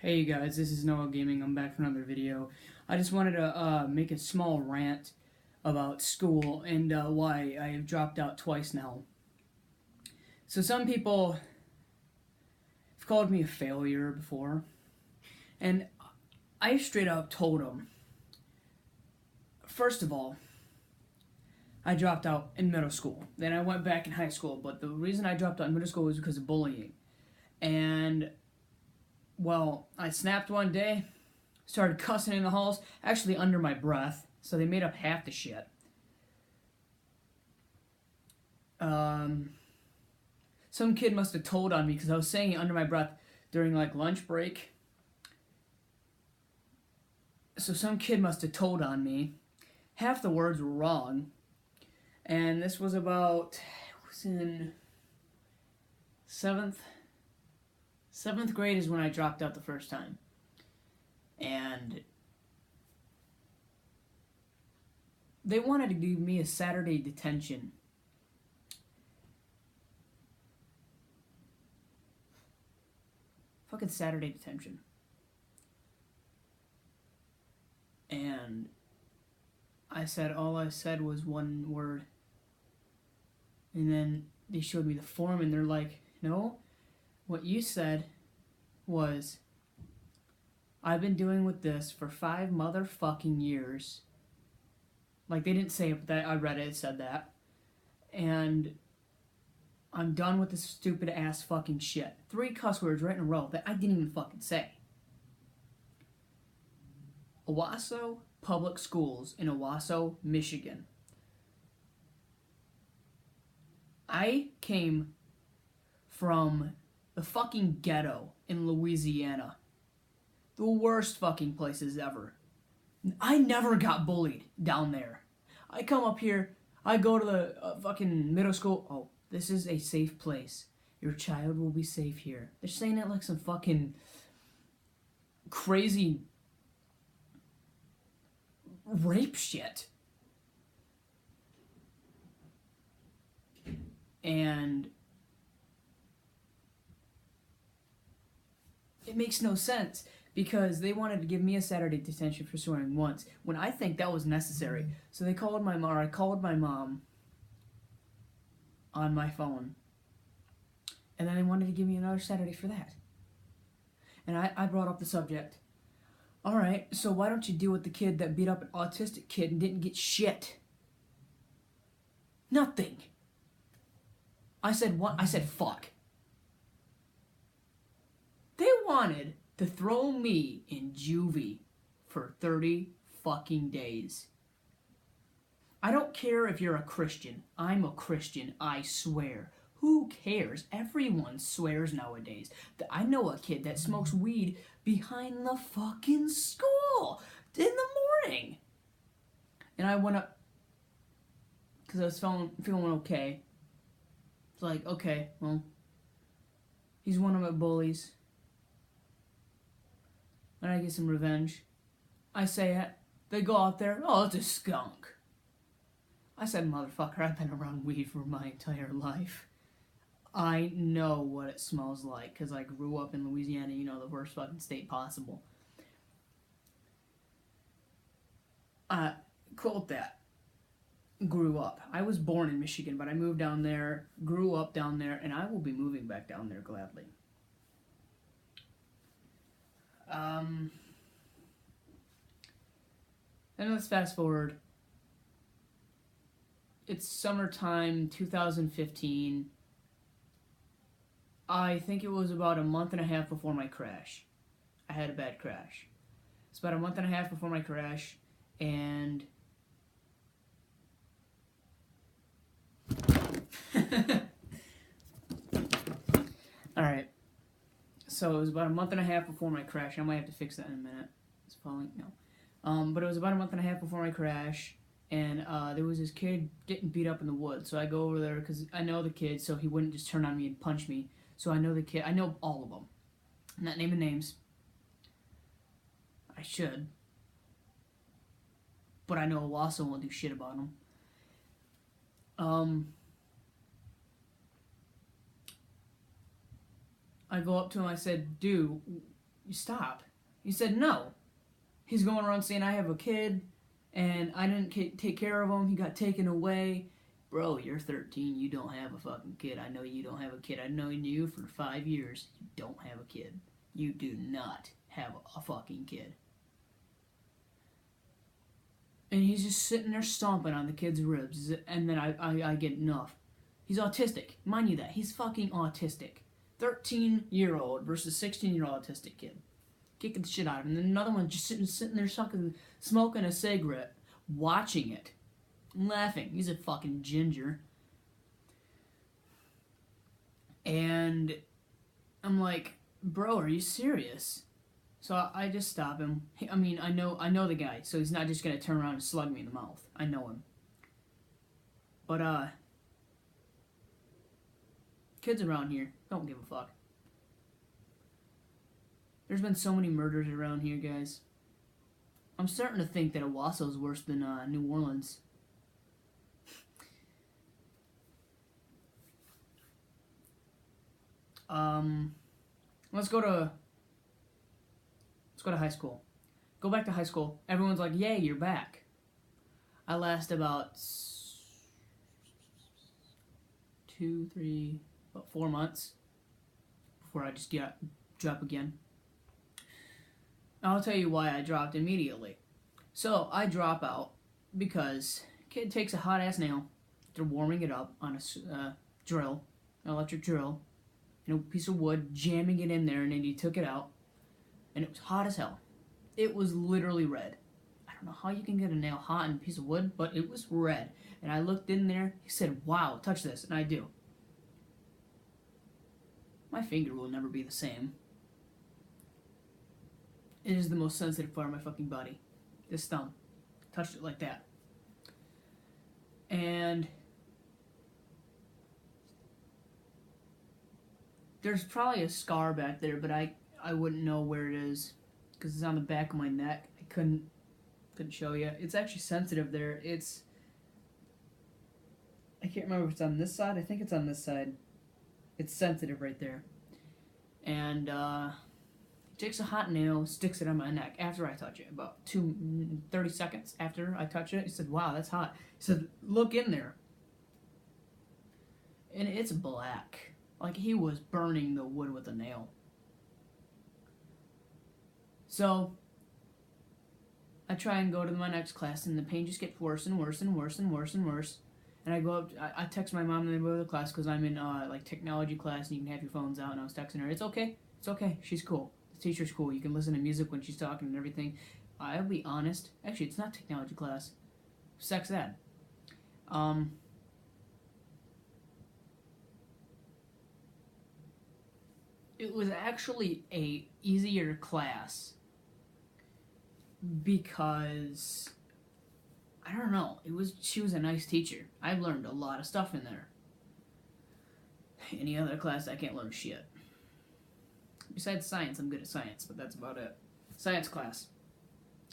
Hey you guys, this is Noah Gaming. I'm back for another video. I just wanted to make a small rant about school and why I have dropped out twice now. So some people have called me a failure before, and I straight up told them, first of all, I dropped out in middle school. Then I went back in high school, but the reason I dropped out in middle school was because of bullying. And well, I snapped one day, started cussing in the halls, actually under my breath, so they made up half the shit. Some kid must have told on me because I was saying it under my breath during like lunch break. So some kid must have told on me. Half the words were wrong. And this was about, it was in seventh grade is when I dropped out the first time. And they wanted to give me a Saturday detention. Fucking Saturday detention. And all I said was one word. And then they showed me the form and they're like, no, what you said was, I've been doing with this for 5 motherfucking years. Like, they didn't say it, but I read it, it said that. And I'm done with this stupid ass fucking shit. 3 cuss words right in a row that I didn't even fucking say. Owasso Public Schools in Owasso, Michigan. I came from the fucking ghetto in Louisiana. The worst fucking places ever. I never got bullied down there. I come up here, I go to the fucking middle school. Oh, this is a safe place. Your child will be safe here. They're saying it like some fucking crazy rape shit. And it makes no sense because they wanted to give me a Saturday detention for swearing once when I think that was necessary. So they called my mom. I called my mom on my phone, and then they wanted to give me another Saturday for that. And I brought up the subject. All right, so why don't you deal with the kid that beat up an autistic kid and didn't get shit? Nothing. I said what? I said fuck. They wanted to throw me in juvie for 30 fucking days. I don't care if you're a Christian. I'm a Christian, I swear. Who cares? Everyone swears nowadays. I know a kid that smokes weed behind the fucking school in the morning. And I went up because I was feeling okay. It's like, okay, well, he's one of my bullies. And I get some revenge. I say it. They go out there, oh, it's a skunk. I said, motherfucker, I've been around weed for my entire life. I know what it smells like because I grew up in Louisiana, you know, the worst fucking state possible. Quote that. Grew up. I was born in Michigan, but I moved down there, grew up down there, and I will be moving back down there gladly. And let's fast forward. It's summertime 2015. I think it was about a month and a half before my crash. I had a bad crash. It's about a month and a half before my crash, and alright. So it was about a month and a half before my crash. I might have to fix that in a minute. It's falling. No. But it was about a month and a half before my crash, and there was this kid getting beat up in the woods. So I go over there because I know the kid, so he wouldn't just turn on me and punch me. So I know the kid. I know all of them. I'm not naming names. I should. But I know Owasso won't do shit about them. I go up to him, I said, dude, you stop. He said, no. He's going around saying, I have a kid, and I didn't take care of him. He got taken away. Bro, you're 13. You don't have a fucking kid. I know you don't have a kid. I've known you for 5 years. You don't have a kid. You do not have a fucking kid. And he's just sitting there stomping on the kid's ribs. And then I get enough. He's autistic. Mind you that. He's fucking autistic. 13-year-old versus 16-year-old autistic kid. Kicking the shit out of him. And then another one just sitting there smoking a cigarette. Watching it. Laughing. He's a fucking ginger. And I'm like, bro, are you serious? So I just stop him. I mean, I know the guy, so he's not just gonna turn around and slug me in the mouth. I know him. But kids around here don't give a fuck. There's been so many murders around here, guys. I'm starting to think that Owasso's worse than New Orleans. Let's go to high school. Go back to high school. Everyone's like, yay, you're back. I last about 4 months before I just drop again. I'll tell you why I dropped immediately. So I drop out because kid takes a hot ass nail. They're warming it up on a drill, an electric drill, piece of wood, jamming it in there, and then he took it out, and it was hot as hell. It was literally red. I don't know how you can get a nail hot in a piece of wood, but it was red. And I looked in there. He said, wow, touch this, and I do. My finger will never be the same. It is the most sensitive part of my fucking body. This thumb. Touched it like that. And there's probably a scar back there, but I wouldn't know where it is because it's on the back of my neck. I couldn't show you. It's actually sensitive there. I can't remember if it's on this side. I think it's on this side. It's sensitive right there. And takes a hot nail, sticks it on my neck after I touch it. About 30 seconds after I touch it, he said, wow, that's hot. He said, look in there. And it's black. Like he was burning the wood with a nail. So I try and go to my next class, and the pain just gets worse and worse and worse and worse and worse. And I go up, I text my mom and I go to the class because I'm in like technology class and you can have your phones out, and I was texting her, it's okay, she's cool. The teacher's cool, you can listen to music when she's talking and everything. I'll be honest, actually it's not technology class, sex ed. It was actually a easier class because I don't know, she was a nice teacher. I've learned a lot of stuff in there. Any other class I can't learn shit. Besides science, I'm good at science, but that's about it. Science class.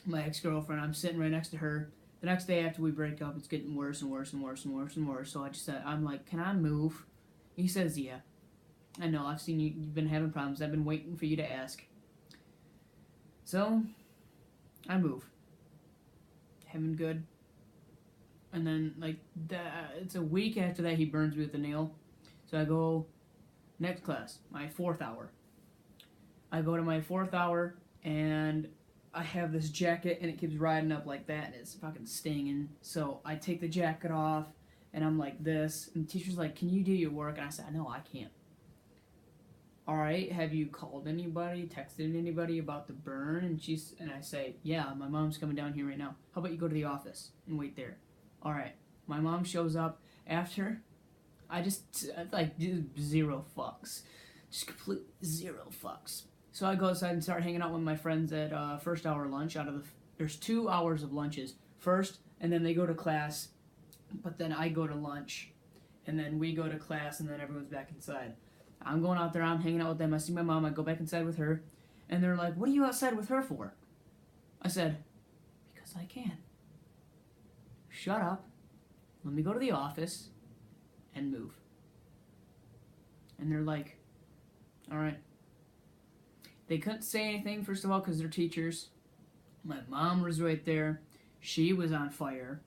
My ex-girlfriend, I'm sitting right next to her. The next day after we break up, it's getting worse and worse and worse and worse and worse. So I just said, I'm like, can I move? He says, yeah. I know, I've seen you've been having problems. I've been waiting for you to ask. So, I move. Having good. And then, like, it's a week after that he burns me with a nail. So I go, next class, my 4th hour. I go to my 4th hour, and I have this jacket, and it keeps riding up like that, and it's fucking stinging. So I take the jacket off, and I'm like this. And the teacher's like, can you do your work? And I said, no, I can't. Alright, have you called anybody, texted anybody about the burn? And I say, yeah, my mom's coming down here right now. How about you go to the office and wait there? Alright, my mom shows up after. I just, like, zero fucks. Just complete zero fucks. So I go outside and start hanging out with my friends at first hour lunch. There's 2 hours of lunches. First, and then they go to class, but then I go to lunch, and then we go to class, and then everyone's back inside. I'm going out there, I'm hanging out with them, I see my mom, I go back inside with her, and they're like, what are you outside with her for? I said, because I can. Shut up, let me go to the office, and move. And they're like, alright. They couldn't say anything, first of all, because they're teachers. My mom was right there. She was on fire.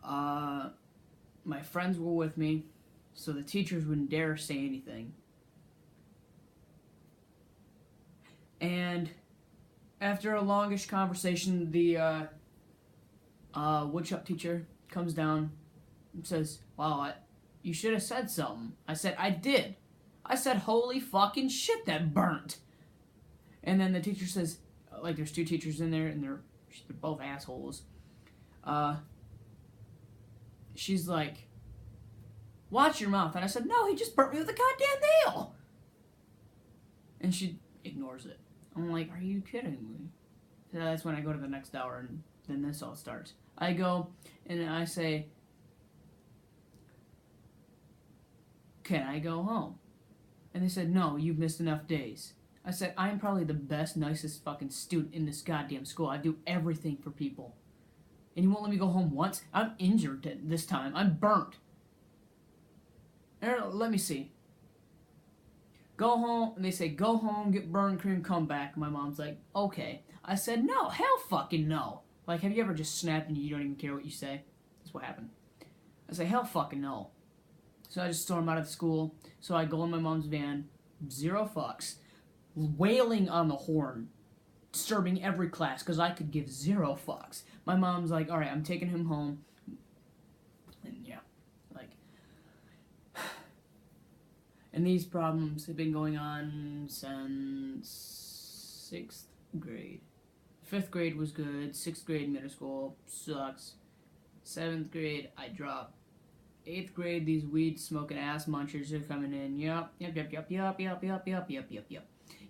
My friends were with me, so the teachers wouldn't dare say anything. And after a longish conversation, the woodshop teacher comes down and says, "Wow, you should have said something." I said, "I did. I said, holy fucking shit, that burnt." And then the teacher says, like, there's two teachers in there, and they're both assholes. She's like, "Watch your mouth." And I said, "No, he just burnt me with a goddamn nail." And she ignores it. I'm like, "Are you kidding me?" So that's when I go to the next hour, and then this all starts. I go, and I say, "Can I go home?" And they said, "No, you've missed enough days." I said, "I'm probably the best, nicest fucking student in this goddamn school. I do everything for people. And you won't let me go home once? I'm injured this time. I'm burnt. Let me see. Go home." And they say, "Go home, get burn cream, come back." My mom's like, "Okay." I said, "No, hell fucking no." Like, have you ever just snapped and you don't even care what you say? That's what happened. I say, "Hell fucking no." So I just storm out of the school. So I go in my mom's van, zero fucks, wailing on the horn, disturbing every class because I could give zero fucks. My mom's like, "All right, I'm taking him home." And yeah, like, and these problems have been going on since 6th grade. 5th grade was good. 6th grade, middle school, sucks. 7th grade, I dropped. 8th grade, these weed smoking ass munchers are coming in. Yep.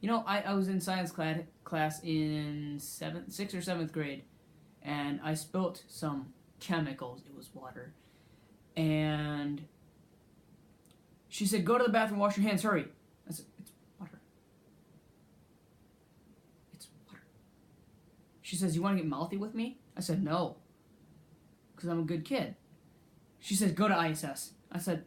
You know, I was in science class in 6th or 7th grade, and I spilt some chemicals. It was water. And she said, "Go to the bathroom, wash your hands, hurry." I said, "It's water. It's water." She says, "You want to get mouthy with me?" I said, "No, because I'm a good kid." She said, "Go to ISS." I said,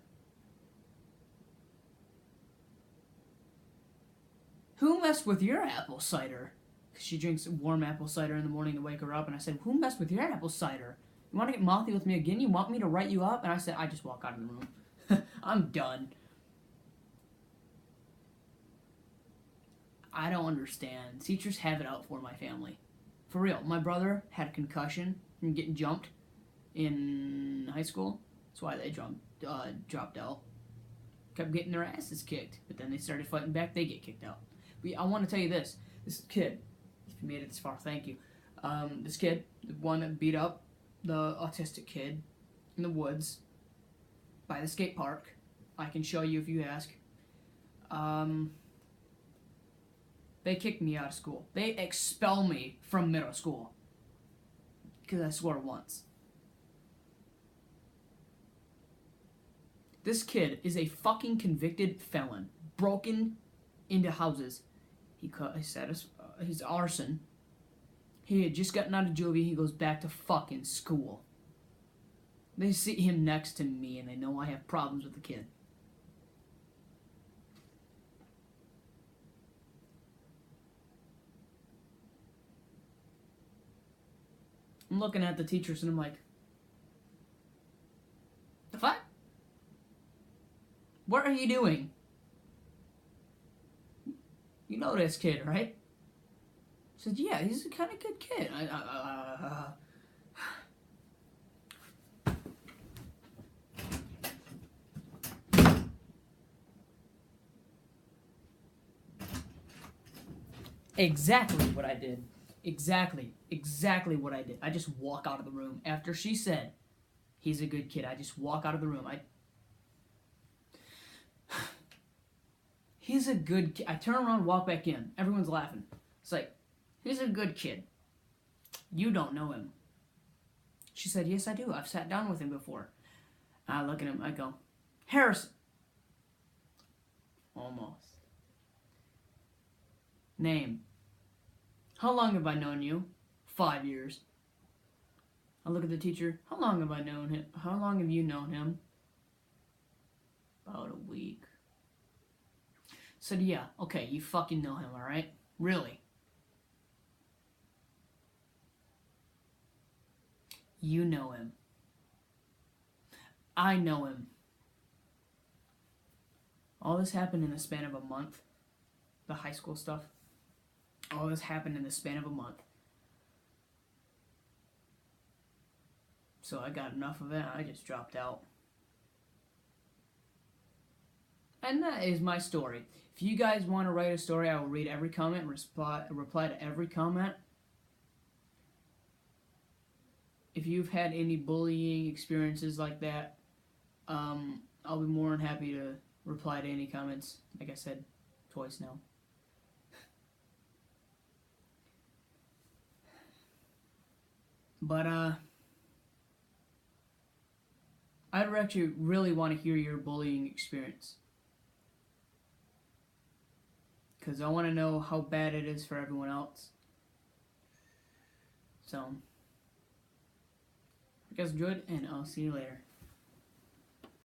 "Who messed with your apple cider?" Because she drinks warm apple cider in the morning to wake her up. And I said, "Who messed with your apple cider? You want to get mouthy with me again? You want me to write you up?" And I said, "I just walk out of the room. I'm done." I don't understand. Teachers have it out for my family. For real. My brother had a concussion from getting jumped in high school. That's why they dropped out. Kept getting their asses kicked. But then they started fighting back, they get kicked out. But I want to tell you this. This kid, if you made it this far, thank you. This kid, the one that beat up the autistic kid in the woods by the skate park. I can show you if you ask. They kicked me out of school. They expel me from middle school. Because I swore once. This kid is a fucking convicted felon. Broken into houses. He said his arson. He had just gotten out of juvie. He goes back to fucking school. They see him next to me and they know I have problems with the kid. I'm looking at the teachers and I'm like, the fuck? What are you doing? You know this kid, right? I said, "Yeah, he's a kind of good kid." Exactly what I did. Exactly what I did. I just walk out of the room. After she said, "He's a good kid," I just walk out of the room. He's a good kid. I turn around, walk back in. Everyone's laughing. It's like, "He's a good kid. You don't know him." She said, "Yes, I do. I've sat down with him before." I look at him. I go, "Harrison." Almost. Name. "How long have I known you?" 5 years. I look at the teacher. "How long have I known him? How long have you known him?" About a week. Said, yeah, okay, you fucking know him, alright? Really? You know him. I know him. All this happened in the span of a month. The high school stuff. All this happened in the span of a month. So I got enough of it, I just dropped out. And that is my story. If you guys want to write a story, I will read every comment, reply to every comment. If you've had any bullying experiences like that, I'll be more than happy to reply to any comments. Like I said twice now. But I'd actually really want to hear your bullying experience, because I want to know how bad it is for everyone else. So, I guess enjoyed, and I'll see you later.